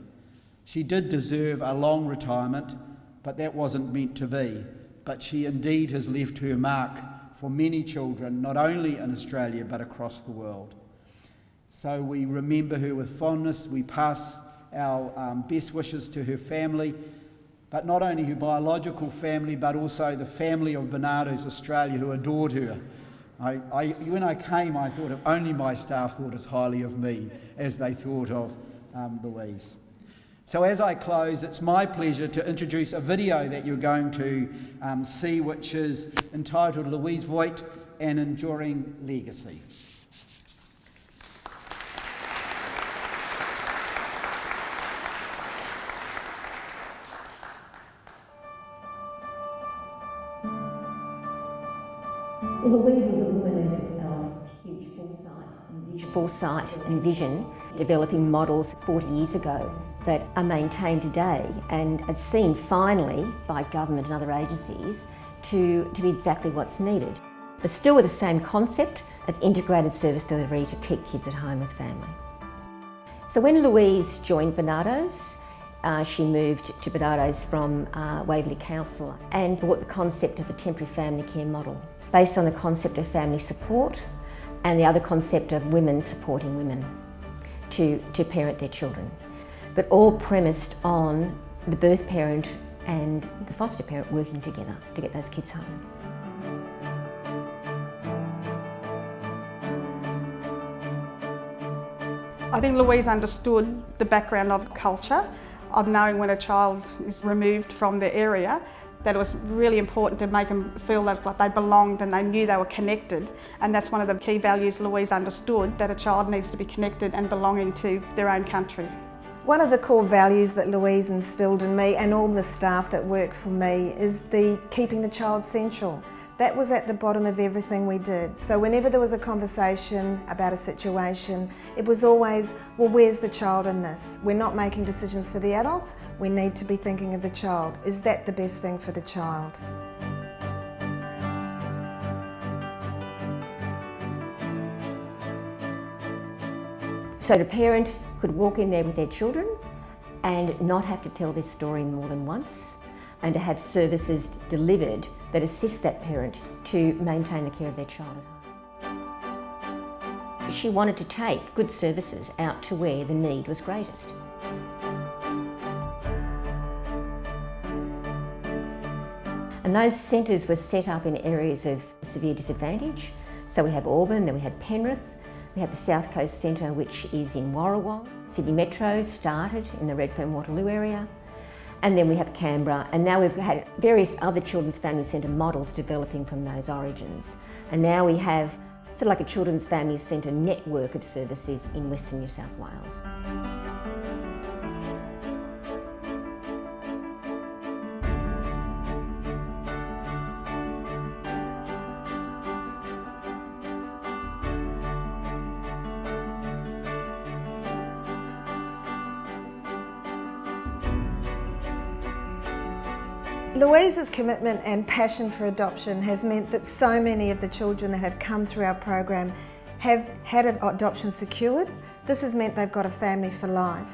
She did deserve a long retirement, but that wasn't meant to be. But she indeed has left her mark for many children, not only in Australia, but across the world. So we remember her with fondness. We pass our best wishes to her family, but not only her biological family, but also the family of Barnardos Australia who adored her. When I came, I thought if only my staff thought as highly of me as they thought of Louise. So as I close, it's my pleasure to introduce a video that you're going to see, which is entitled Louise Voigt, An Enduring Legacy. Well, Louise was a woman of huge foresight and vision, developing models 40 years ago that are maintained today and are seen finally by government and other agencies to be exactly what's needed. But still with the same concept of integrated service delivery to keep kids at home with family. So when Louise joined Barnardos, she moved to Barnardos from Waverley Council and brought the concept of the temporary family care model, based on the concept of family support and the other concept of women supporting women to parent their children, but all premised on the birth parent and the foster parent working together to get those kids home. I think Louise understood the background of culture, of knowing when a child is removed from their area, that it was really important to make them feel that like they belonged and they knew they were connected. And that's one of the key values Louise understood, that a child needs to be connected and belonging to their own country. One of the core values that Louise instilled in me and all the staff that work for me is the keeping the child central. That was at the bottom of everything we did. So whenever there was a conversation about a situation, it was always, well, where's the child in this? We're not making decisions for the adults, we need to be thinking of the child. Is that the best thing for the child? So the parent could walk in there with their children and not have to tell their story more than once, and to have services delivered that assist that parent to maintain the care of their child at home. She wanted to take good services out to where the need was greatest. And those centres were set up in areas of severe disadvantage. So we have Auburn, then we had Penrith, we have the South Coast Centre, which is in Warrawong. Sydney Metro started in the Redfern-Waterloo area. And then we have Canberra, and now we've had various other Children's Family Centre models developing from those origins. And now we have sort of like a Children's Family Centre network of services in Western New South Wales. Louise's commitment and passion for adoption has meant that so many of the children that have come through our program have had adoption secured. This has meant they've got a family for life.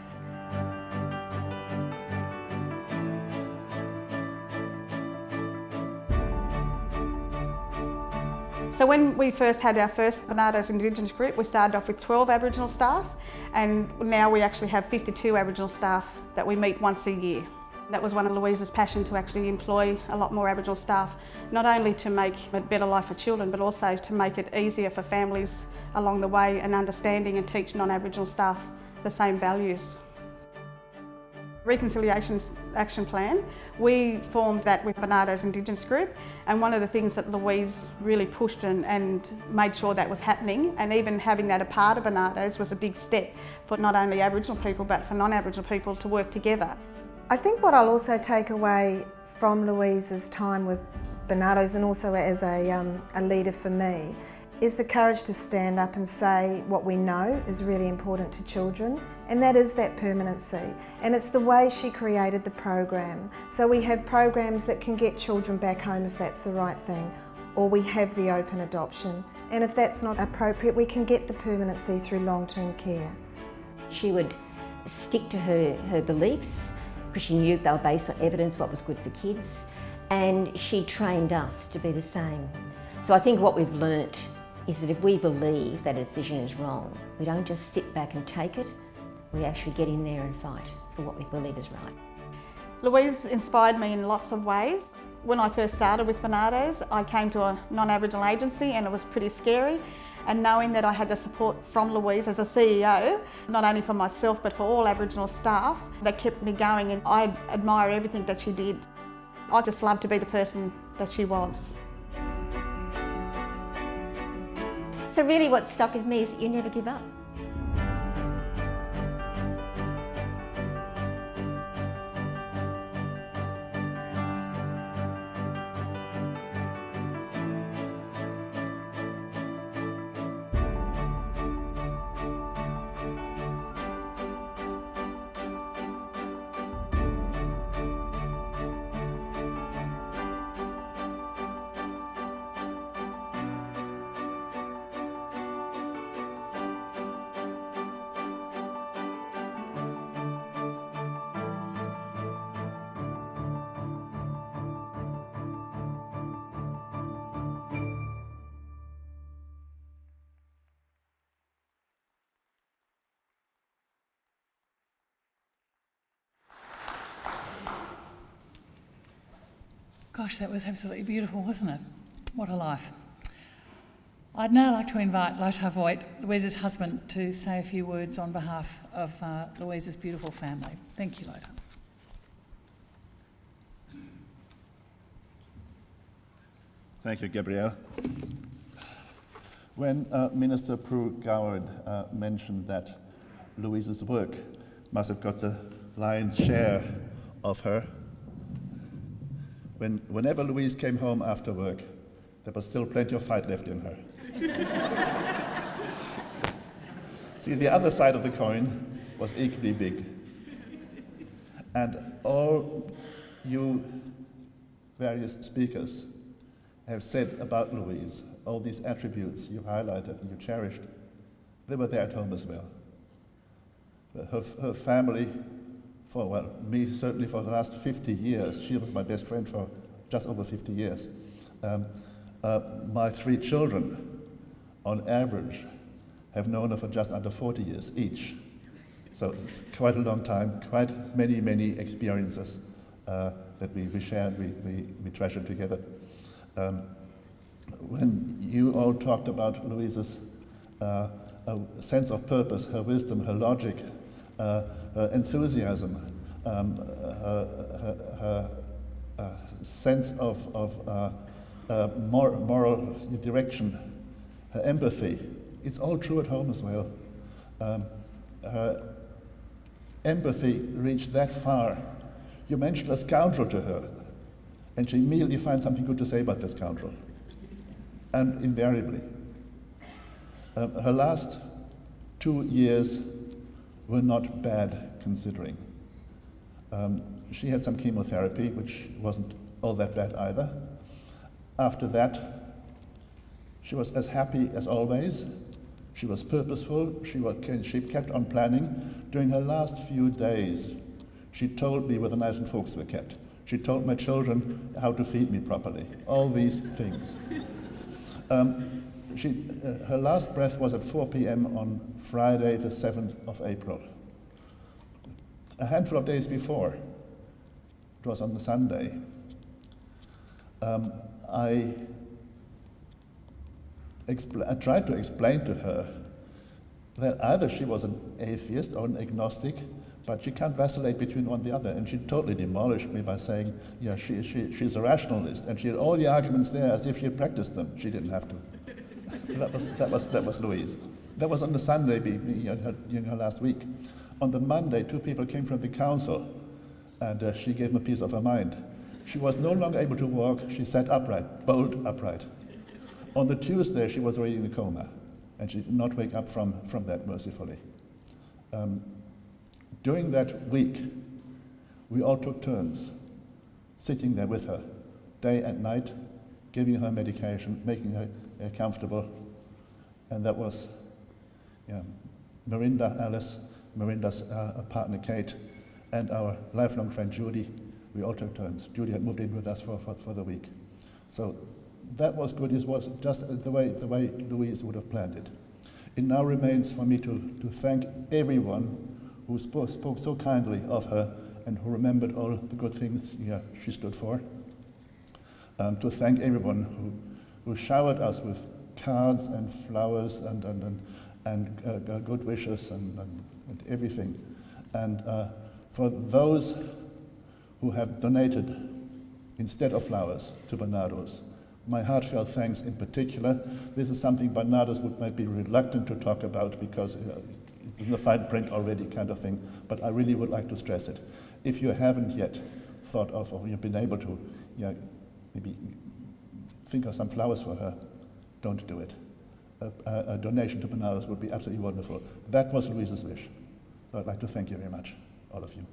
So when we first had our first Barnardos Indigenous group, we started off with 12 Aboriginal staff, and now we actually have 52 Aboriginal staff that we meet once a year. That was one of Louise's passion, to actually employ a lot more Aboriginal staff, not only to make a better life for children, but also to make it easier for families along the way, and understanding and teach non-Aboriginal staff the same values. Reconciliation Action Plan, we formed that with Barnardos Indigenous Group, and one of the things that Louise really pushed and made sure that was happening, and even having that a part of Barnardos, was a big step for not only Aboriginal people but for non-Aboriginal people to work together. I think what I'll also take away from Louise's time with Barnardos, and also as a leader for me, is the courage to stand up and say what we know is really important to children, and that is that permanency. And it's the way she created the program. So we have programs that can get children back home if that's the right thing, or we have the open adoption. And if that's not appropriate, we can get the permanency through long-term care. She would stick to her beliefs, because she knew they were based on evidence, what was good for kids, and she trained us to be the same. So I think what we've learnt is that if we believe that a decision is wrong, we don't just sit back and take it, we actually get in there and fight for what we believe is right. Louise inspired me in lots of ways. When I first started with Barnardos, I came to a non-Aboriginal agency and it was pretty scary. And knowing that I had the support from Louise as a CEO, not only for myself but for all Aboriginal staff, that kept me going, and I admire everything that she did. I just love to be the person that she was. So really what stuck with me is that you never give up. Gosh, that was absolutely beautiful, wasn't it? What a life. I'd now like to invite Lothar Voigt, Louise's husband, to say a few words on behalf of Louise's beautiful family. Thank you, Lothar. Thank you, Gabrielle. When Minister Pru Goward mentioned that Louise's work must have got the lion's share of her, whenever Louise came home after work, there was still plenty of fight left in her. See, the other side of the coin was equally big. And all you various speakers have said about Louise, all these attributes you highlighted and you cherished, they were there at home as well. Her family, me certainly for the last 50 years, she was my best friend for just over 50 years. My 3 children, on average, have known her for just under 40 years each. So it's quite a long time, quite many experiences that we share and we treasure together. When you all talked about Louise's sense of purpose, her wisdom, her logic, her enthusiasm, her sense of moral direction, her empathy, it's all true at home as well. Her empathy reached that far. You mentioned a scoundrel to her, and she immediately finds something good to say about the scoundrel. And invariably. Her last 2 years were not bad, considering. She had some chemotherapy, which wasn't all that bad either. After that, she was as happy as always. She was purposeful. She kept on planning. During her last few days, she told me where the knives and forks were kept. She told my children how to feed me properly. All these things. Her last breath was at 4 p.m. on Friday, the 7th of April. A handful of days before, it was on the Sunday, I tried to explain to her that either she was an atheist or an agnostic, but she can't vacillate between one and the other. And she totally demolished me by saying, yeah, she's a rationalist, and she had all the arguments there as if she had practiced them. She didn't have to. That was Louise. That was on the Sunday during her last week. On the Monday, 2 people came from the council, and she gave them a piece of her mind. She was no longer able to walk. She sat upright, bolt upright. On the Tuesday, she was already in a coma, and she did not wake up from that, mercifully. During that week, we all took turns sitting there with her, day and night, giving her medication, making her comfortable. And that was Mirinda, Alice, Mirinda's partner Kate, and our lifelong friend Judy. We all took turns. Judy had moved in with us for the week. So that was good. It was just the way Louise would have planned it. It now remains for me to thank everyone who spoke so kindly of her and who remembered all the good things she stood for. To thank everyone who showered us with cards and flowers and good wishes and everything. And for those who have donated instead of flowers to Barnardos, my heartfelt thanks in particular. This is something Barnardos might be reluctant to talk about because it's in the fine print already, kind of thing, but I really would like to stress it. If you haven't yet thought of, or you've been able to, maybe think of some flowers for her, don't do it. A donation to Barnardos would be absolutely wonderful. That was Louise's wish. So I'd like to thank you very much, all of you.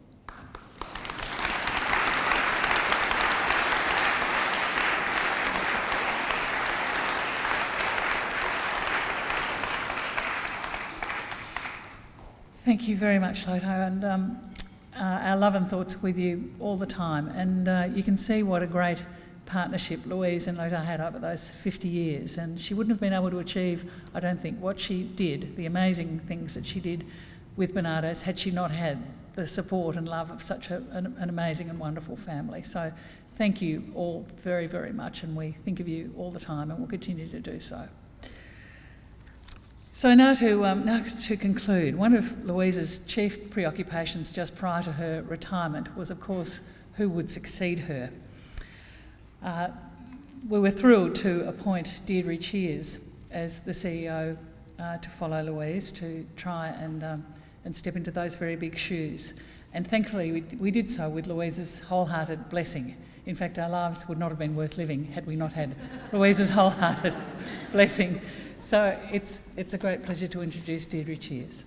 Thank you very much, Lothar, and our love and thoughts with you all the time. And you can see what a great partnership Louise and Lothar had over those 50 years. And she wouldn't have been able to achieve, I don't think, what she did, the amazing things that she did with Barnardos, had she not had the support and love of such an amazing and wonderful family. So thank you all very, very much, and we think of you all the time and will continue to do so. So now to conclude, one of Louise's chief preoccupations just prior to her retirement was, of course, who would succeed her. We were thrilled to appoint Deirdre Cheers as the CEO to follow Louise, to try and step into those very big shoes. And thankfully we did so with Louise's wholehearted blessing. In fact, our lives would not have been worth living had we not had Louise's wholehearted blessing. So it's a great pleasure to introduce Deirdre Cheers.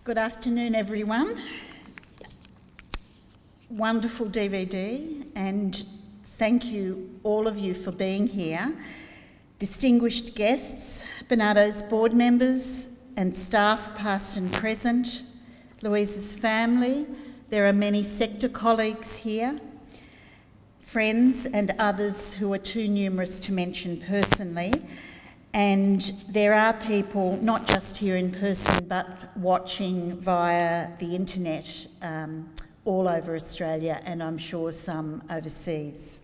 Good afternoon, everyone. Wonderful DVD, and thank you, all of you, for being here. Distinguished guests, Barnardos board members and staff past and present, Louise's family, there are many sector colleagues here, friends and others who are too numerous to mention personally, and there are people not just here in person but watching via the internet all over Australia, and I'm sure some overseas.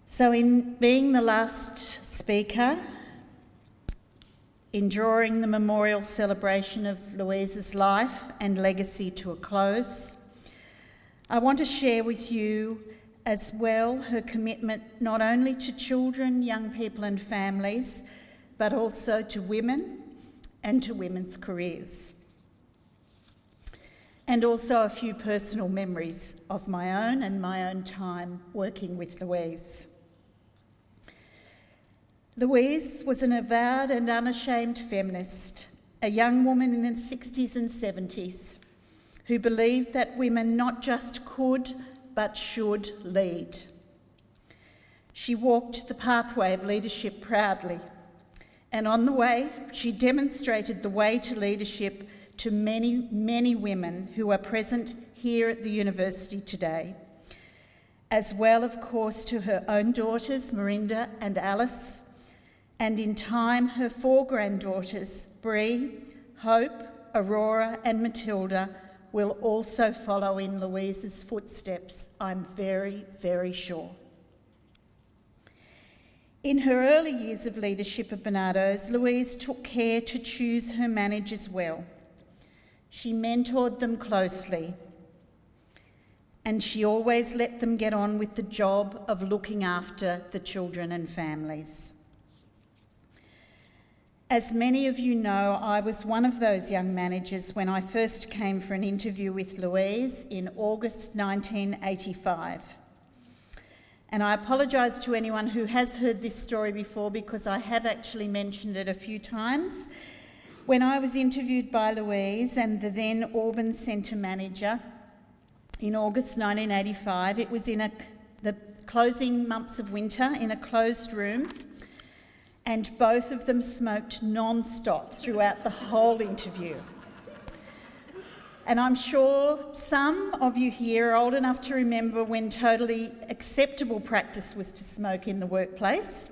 So in being the last speaker, in drawing the memorial celebration of Louise's life and legacy to a close, I want to share with you as well her commitment not only to children, young people and families, but also to women and to women's careers. And also a few personal memories of my own and my own time working with Louise. Louise was an avowed and unashamed feminist, a young woman in the 60s and 70s who believed that women not just could but should lead. She walked the pathway of leadership proudly, and on the way she demonstrated the way to leadership to many, many women who are present here at the university today, as well, of course, to her own daughters, Marinda and Alice, and in time her 4 granddaughters, Bree, Hope, Aurora and Matilda, will also follow in Louise's footsteps, I'm very, very sure. In her early years of leadership at Barnardos, Louise took care to choose her managers well. She mentored them closely, and she always let them get on with the job of looking after the children and families. As many of you know, I was one of those young managers when I first came for an interview with Louise in August 1985. And I apologise to anyone who has heard this story before because I have actually mentioned it a few times. When I was interviewed by Louise and the then Auburn Centre manager in August 1985, it was in the closing months of winter in a closed room, and both of them smoked non-stop throughout the whole interview. And I'm sure some of you here are old enough to remember when totally acceptable practice was to smoke in the workplace,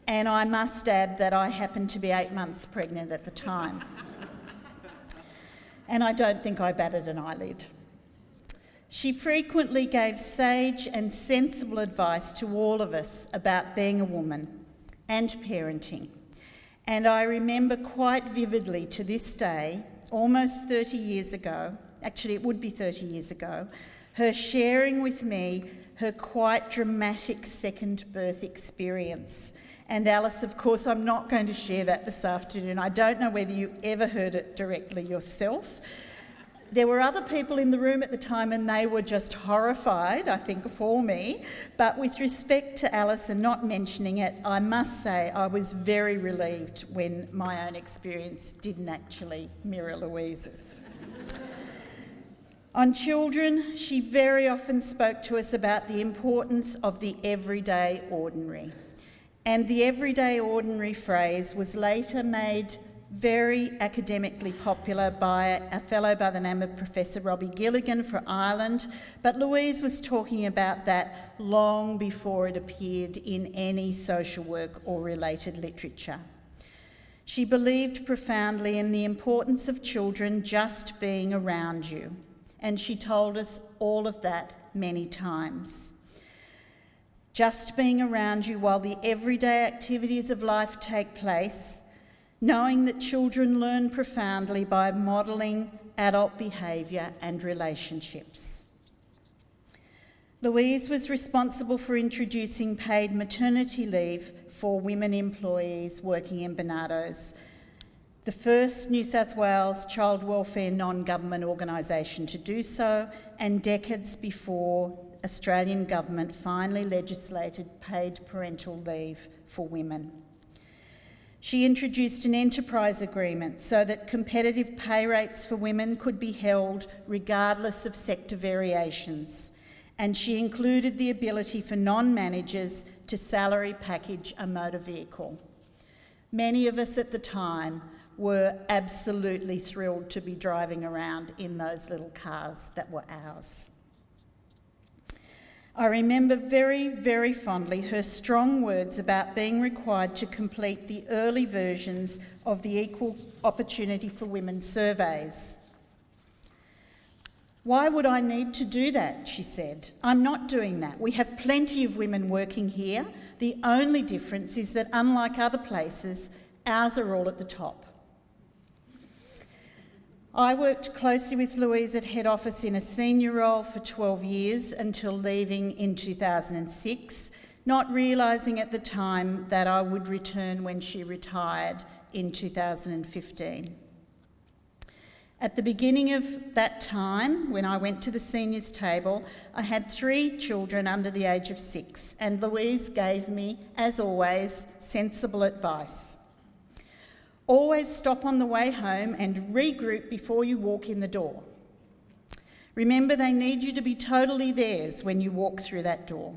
and I must add that I happened to be 8 months pregnant at the time. And I don't think I batted an eyelid. She frequently gave sage and sensible advice to all of us about being a woman and parenting. And I remember quite vividly to this day, almost 30 years ago, actually it would be 30 years ago, her sharing with me her quite dramatic second birth experience. And Alice, of course, I'm not going to share that this afternoon. I don't know whether you ever heard it directly yourself. There were other people in the room at the time and they were just horrified, I think, for me. But with respect to Alice and not mentioning it, I must say I was very relieved when my own experience didn't actually mirror Louise's. On children, she very often spoke to us about the importance of the everyday ordinary. And the everyday ordinary phrase was later made very academically popular by a fellow by the name of Professor Robbie Gilligan for Ireland, but Louise was talking about that long before it appeared in any social work or related literature. She believed profoundly in the importance of children just being around you, and she told us all of that many times. Just being around you while the everyday activities of life take place, knowing that children learn profoundly by modelling adult behaviour and relationships. Louise was responsible for introducing paid maternity leave for women employees working in Barnardos, the first New South Wales child welfare non-government organisation to do so, and decades before Australian government finally legislated paid parental leave for women. She introduced an enterprise agreement so that competitive pay rates for women could be held regardless of sector variations, and she included the ability for non-managers to salary package a motor vehicle. Many of us at the time were absolutely thrilled to be driving around in those little cars that were ours. I remember very, very fondly her strong words about being required to complete the early versions of the Equal Opportunity for Women surveys. "Why would I need to do that?" she said. "I'm not doing that. We have plenty of women working here. The only difference is that, unlike other places, ours are all at the top." I worked closely with Louise at head office in a senior role for 12 years until leaving in 2006, not realising at the time that I would return when she retired in 2015. At the beginning of that time, when I went to the seniors table, I had 3 children under the age of 6, and Louise gave me, as always, sensible advice. "Always stop on the way home and regroup before you walk in the door. Remember, they need you to be totally theirs when you walk through that door."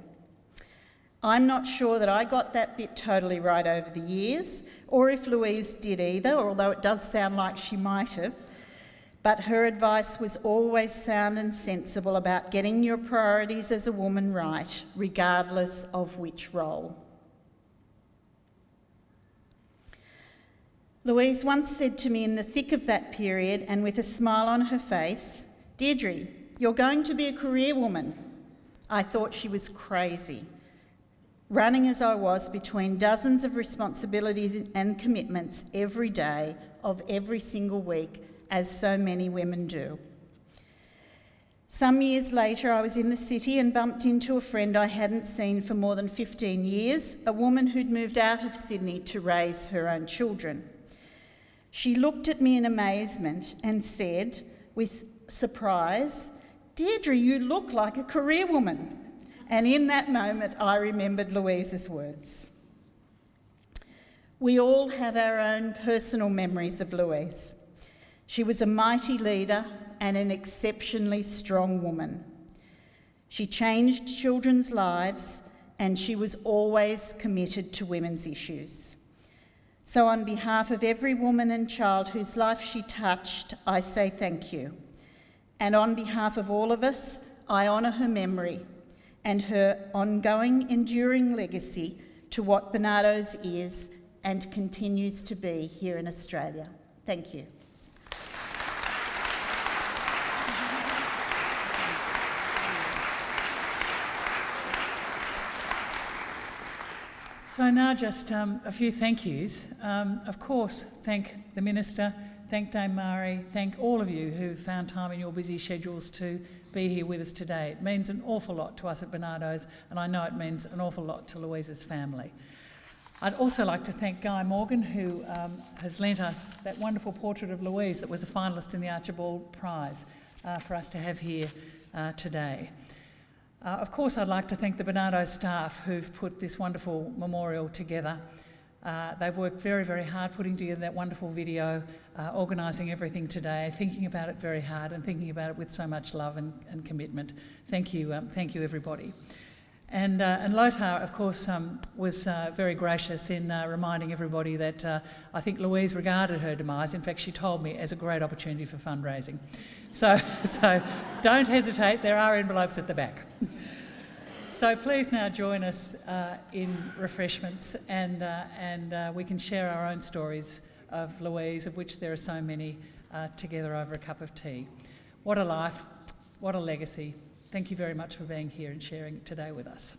I'm not sure that I got that bit totally right over the years, or if Louise did either, although it does sound like she might have. But her advice was always sound and sensible about getting your priorities as a woman right, regardless of which role. Louise once said to me in the thick of that period, and with a smile on her face, "Deirdre, you're going to be a career woman." I thought she was crazy. Running as I was between dozens of responsibilities and commitments every day of every single week, as so many women do. Some years later, I was in the city and bumped into a friend I hadn't seen for more than 15 years, a woman who'd moved out of Sydney to raise her own children. She looked at me in amazement and said, with surprise, "Deirdre, you look like a career woman." And in that moment, I remembered Louise's words. We all have our own personal memories of Louise. She was a mighty leader and an exceptionally strong woman. She changed children's lives, and she was always committed to women's issues. So on behalf of every woman and child whose life she touched, I say thank you. And on behalf of all of us, I honour her memory and her ongoing, enduring legacy to what Barnardos is and continues to be here in Australia. Thank you. So now just a few thank yous. Of course, thank the Minister, thank Dame Mari, thank all of you who've found time in your busy schedules to be here with us today. It means an awful lot to us at Barnardos, and I know it means an awful lot to Louise's family. I'd also like to thank Guy Morgan, who has lent us that wonderful portrait of Louise that was a finalist in the Archibald Prize for us to have here today. Of course, I'd like to thank the Barnardos staff who've put this wonderful memorial together. They've worked very, very hard putting together that wonderful video, organising everything today, thinking about it very hard and thinking about it with so much love and commitment. Thank you everybody. And Lothar, of course, was very gracious in reminding everybody that I think Louise regarded her demise, in fact she told me, as a great opportunity for fundraising. So don't hesitate, there are envelopes at the back. So please now join us in refreshments and we can share our own stories of Louise, of which there are so many, together over a cup of tea. What a life, what a legacy. Thank you very much for being here and sharing it today with us.